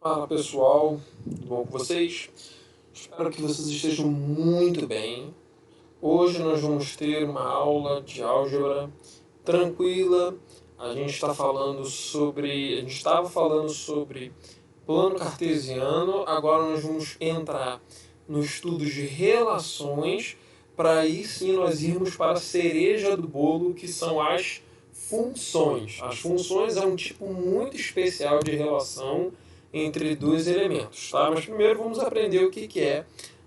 Fala pessoal, tudo bom com vocês? Espero que vocês estejam muito bem. Hoje nós vamos ter uma aula de álgebra tranquila. A gente estava falando sobre plano cartesiano, agora nós vamos entrar no estudo de relações, para aí sim nós irmos para a cereja do bolo, que são as funções. As funções é um tipo muito especial de relação entre dois elementos, tá? Mas primeiro vamos aprender o que é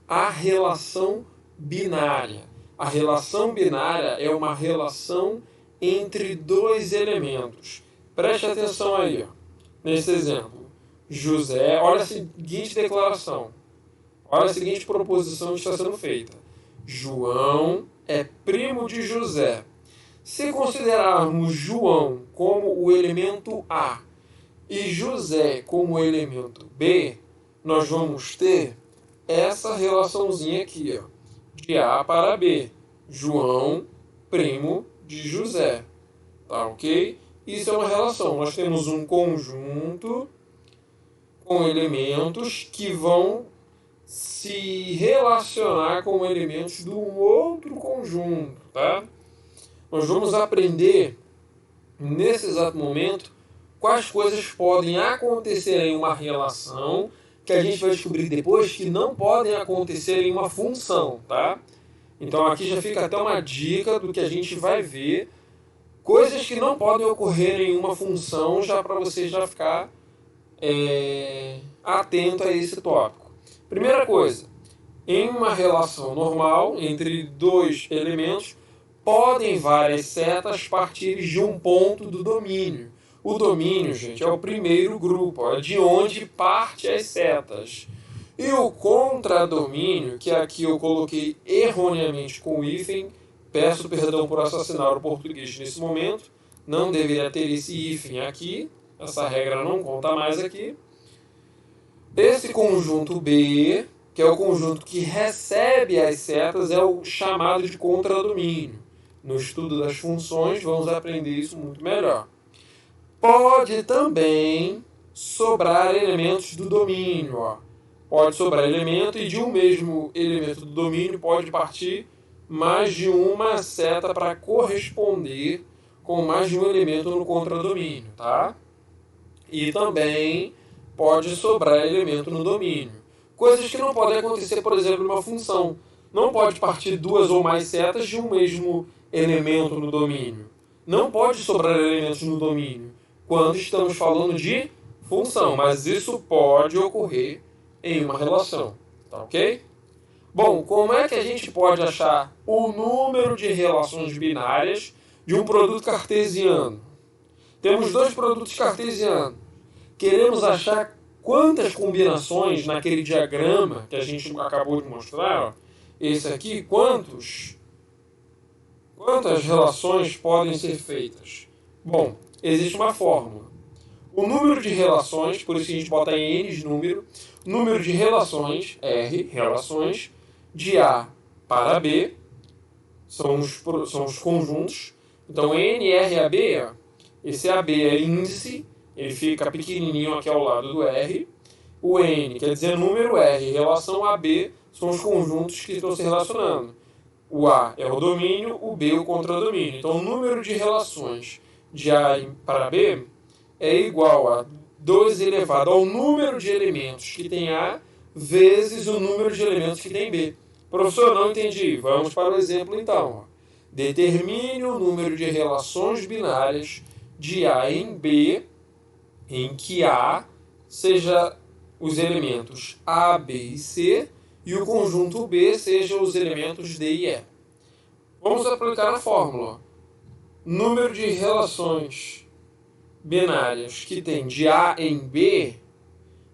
a relação binária. A relação binária é uma relação entre dois elementos. Preste atenção aí, ó, nesse exemplo. José, olha a seguinte declaração, olha a seguinte proposição que está sendo feita. João é primo de José. Se considerarmos João como o elemento A e José como o elemento B, nós vamos ter essa relaçãozinha aqui, ó, de A para B. João, primo de José. Tá ok? Isso é uma relação. Nós temos um conjunto com elementos que vão se relacionar com elementos do outro conjunto, tá? Nós vamos aprender nesse exato momento quais coisas podem acontecer em uma relação que a gente vai descobrir depois que não podem acontecer em uma função, tá? Então aqui já fica até uma dica do que a gente vai ver, coisas que não podem ocorrer em uma função, já para você já ficar atento a esse tópico. Primeira coisa, em uma relação normal entre dois elementos, podem várias setas partir de um ponto do domínio. O domínio, gente, é o primeiro grupo, é de onde parte as setas. E o contradomínio, que aqui eu coloquei erroneamente com o hífen, peço perdão por assassinar o português nesse momento, não deveria ter esse hífen aqui, essa regra não conta mais aqui. Esse conjunto B, que é o conjunto que recebe as setas, é o chamado de contradomínio. No estudo das funções, vamos aprender isso muito melhor. Pode também sobrar elementos do domínio. Ó. Pode sobrar elemento e de um mesmo elemento do domínio pode partir mais de uma seta para corresponder com mais de um elemento no contradomínio, tá? E também pode sobrar elemento no domínio. Coisas que não podem acontecer, por exemplo, numa função. Não pode partir duas ou mais setas de um mesmo elemento no domínio. Não pode sobrar elementos no domínio quando estamos falando de função, mas isso pode ocorrer em uma relação, tá ok? Bom, como é que a gente pode achar o número de relações binárias de um produto cartesiano? Temos dois produtos cartesianos. Queremos achar quantas combinações naquele diagrama que a gente acabou de mostrar, ó, esse aqui, quantas relações podem ser feitas? Bom, existe uma fórmula. O número de relações, por isso a gente bota em n de número de relações, R, relações, de A para B, são os conjuntos. Então, NRAB, ó, esse AB é índice, ele fica pequenininho aqui ao lado do R. O N quer dizer número, R, relação a B, são os conjuntos que estão se relacionando. O A é o domínio, o B o contradomínio. Então, o número de relações de A para B é igual a 2 elevado ao número de elementos que tem A vezes o número de elementos que tem B. Professor, não entendi. Vamos para o exemplo então. Determine o número de relações binárias de A em B, em que A seja os elementos A, B e C e o conjunto B seja os elementos D e E. Vamos aplicar a fórmula. Número de relações binárias que tem de A em B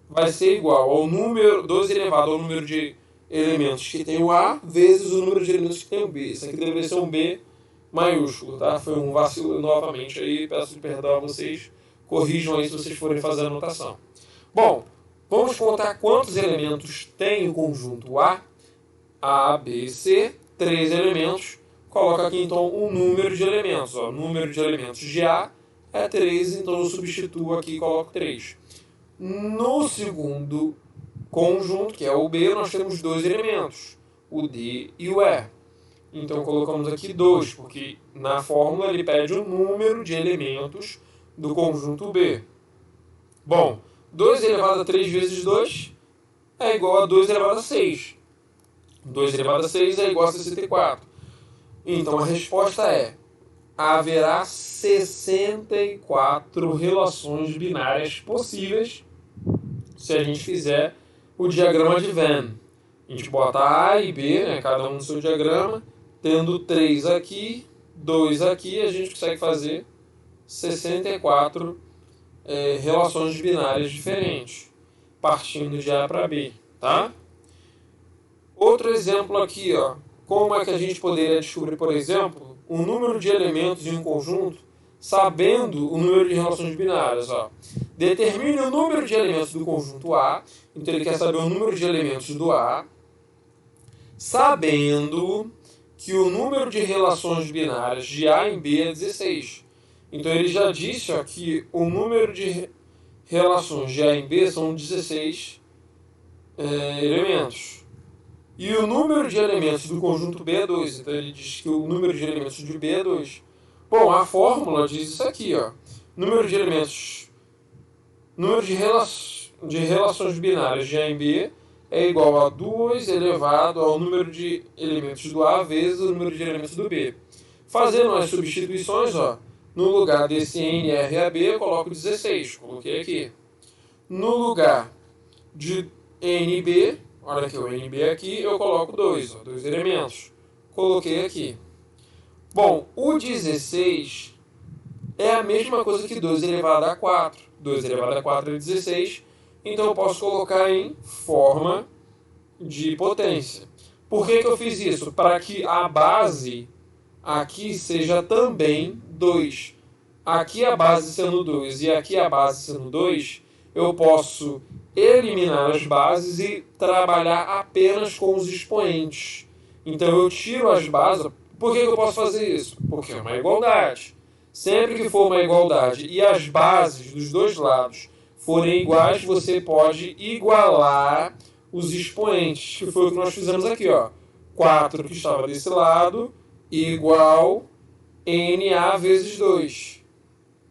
vai ser igual ao número 2 elevado ao número de elementos que tem o A vezes o número de elementos que tem o B. Isso aqui deveria ser um B maiúsculo, tá? Foi um vacilo novamente aí, peço perdão a vocês. Corrijam aí se vocês forem fazer a anotação. Bom, vamos contar quantos elementos tem o conjunto A, B e C, 3 elementos. Coloca aqui então o número de elementos. Ó. O número de elementos de A é 3, então eu substituo aqui e coloco 3. No segundo conjunto, que é o B, nós temos dois elementos, o D e o E. Então colocamos aqui 2, porque na fórmula ele pede o número de elementos do conjunto B. Bom, 2 elevado a 3 vezes 2 é igual a 2 elevado a 6. 2 elevado a 6 é igual a 64. Então a resposta é: haverá 64 relações binárias possíveis se a gente fizer o diagrama de Venn. A gente bota A e B, né, cada um no seu diagrama, tendo 3 aqui, 2 aqui, a gente consegue fazer 64 relações binárias diferentes, partindo de A para B, tá? Outro exemplo aqui, ó, como é que a gente poderia descobrir, por exemplo, o número de elementos em um conjunto, sabendo o número de relações binárias, ó. Determine o número de elementos do conjunto A, então ele quer saber o número de elementos do A, sabendo que o número de relações binárias de A em B é 16. Então ele já disse, ó, que o número de relações de A em B são 16 elementos. E o número de elementos do conjunto B é 2. Então ele diz que o número de elementos de B é 2. Bom, a fórmula diz isso aqui, ó. Número de elementos, número de relações binárias de A em B é igual a 2 elevado ao número de elementos do A vezes o número de elementos do B. Fazendo as substituições, ó, no lugar desse N, R, A, B, eu coloco 16. Coloquei aqui. No lugar de NB, olha aqui o NB aqui, eu coloco 2 elementos. Coloquei aqui. Bom, o 16 é a mesma coisa que 2 elevado a 4. 2 elevado a 4 é 16. Então eu posso colocar em forma de potência. Por que eu fiz isso? Para que a base aqui seja também 2. Aqui a base sendo 2 e aqui a base sendo 2, eu posso eliminar as bases e trabalhar apenas com os expoentes. Então eu tiro as bases. Por que eu posso fazer isso? Porque é uma igualdade. Sempre que for uma igualdade e as bases dos dois lados forem iguais, você pode igualar os expoentes, que foi o que nós fizemos aqui, ó. 4 que estava desse lado igual NA vezes 2.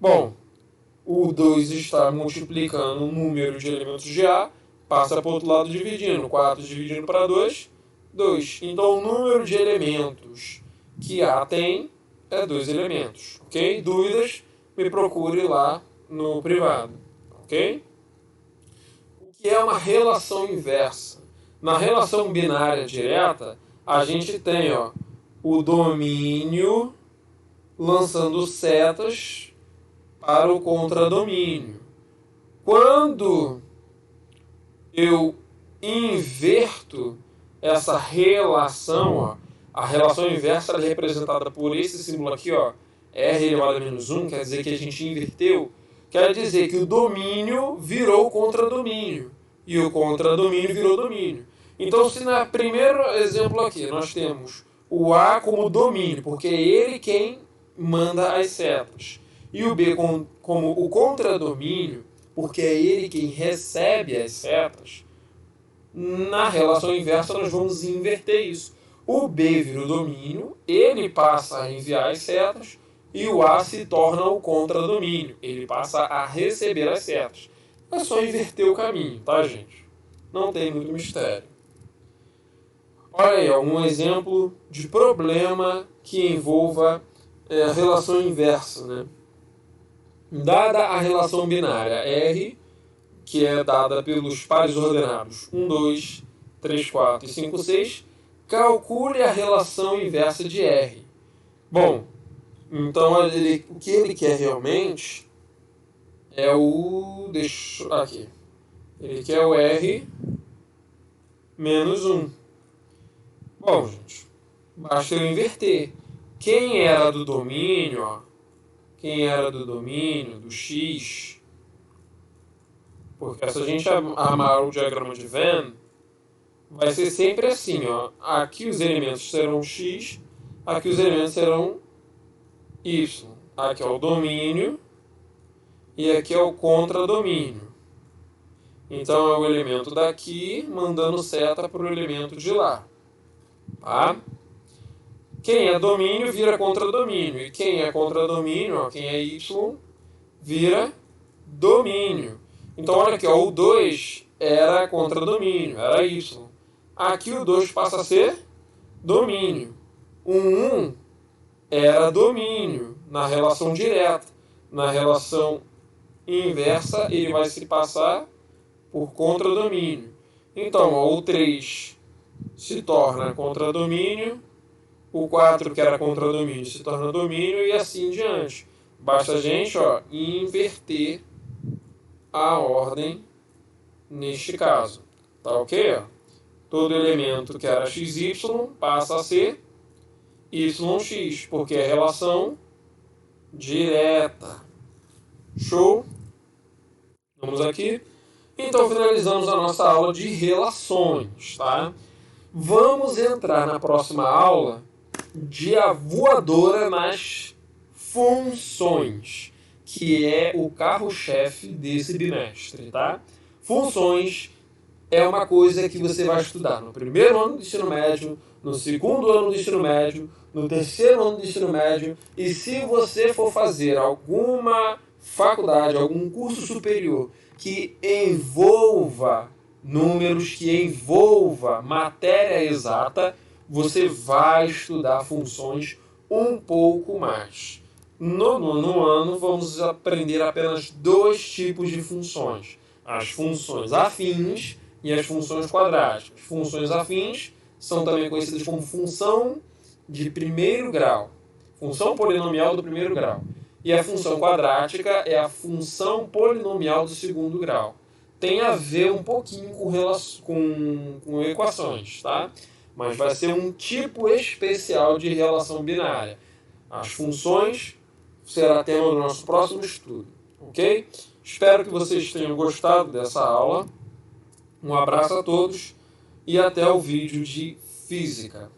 Bom, o 2 está multiplicando o número de elementos de A, passa para o outro lado dividindo. 4 dividindo para 2, 2. Então o número de elementos que A tem é 2 elementos, ok? Dúvidas? Me procure lá no privado, ok? O que é uma relação inversa? Na relação binária direta, a gente tem, ó, o domínio lançando setas para o contradomínio. Quando eu inverto essa relação, ó, a relação inversa é representada por esse símbolo aqui, ó, R elevado a menos 1, quer dizer que a gente inverteu, quer dizer que o domínio virou contradomínio e o contradomínio virou domínio. Então, se no primeiro exemplo aqui nós temos o A como domínio, porque é ele quem manda as setas, e o B como o contradomínio, porque é ele quem recebe as setas, na relação inversa nós vamos inverter isso. O B vira o domínio, ele passa a enviar as setas, e o A se torna o contradomínio, ele passa a receber as setas. É só inverter o caminho, tá, gente? Não tem muito mistério. Olha aí, um exemplo de problema que envolva a relação inversa, né? Dada a relação binária R, que é dada pelos pares ordenados 1, 2, 3, 4 e 5, 6, calcule a relação inversa de R. Bom, então o que ele quer realmente é o... aqui. Ele quer o R menos 1. Bom, gente, basta eu inverter. Quem era do domínio, ó, quem era do domínio, do X, porque se a gente armar o diagrama de Venn, vai ser sempre assim, ó. Aqui os elementos serão X, aqui os elementos serão Y. Aqui é o domínio e aqui é o contradomínio. Então é o elemento daqui mandando seta para o elemento de lá. Tá? Quem é domínio vira contradomínio. E quem é contradomínio, ó, quem é y, vira domínio. Então olha aqui, ó, o 2 era contradomínio, era y. Aqui o 2 passa a ser domínio. O 1 era domínio na relação direta. Na relação inversa, ele vai se passar por contradomínio. Então, ó, o 3 se torna contradomínio, o 4 que era contradomínio se torna domínio e assim em diante. Basta a gente, ó, inverter a ordem neste caso. Tá ok? Ó? Todo elemento que era xy passa a ser yx, porque é relação direta. Show? Vamos aqui. Então finalizamos a nossa aula de relações, tá? Vamos entrar na próxima aula de a voadora nas funções, que é o carro-chefe desse bimestre, tá? Funções é uma coisa que você vai estudar no primeiro ano do ensino médio, no segundo ano do ensino médio, no terceiro ano do ensino médio, e se você for fazer alguma faculdade, algum curso superior que envolva números, que envolva matéria exata, você vai estudar funções um pouco mais. No nono ano, vamos aprender apenas 2 tipos de funções. As funções afins e as funções quadráticas. Funções afins são também conhecidas como função de primeiro grau. Função polinomial do primeiro grau. E a função quadrática é a função polinomial do segundo grau. Tem a ver um pouquinho com equações, tá? Mas vai ser um tipo especial de relação binária. As funções será tema do nosso próximo estudo, ok? Espero que vocês tenham gostado dessa aula. Um abraço a todos e até o vídeo de física.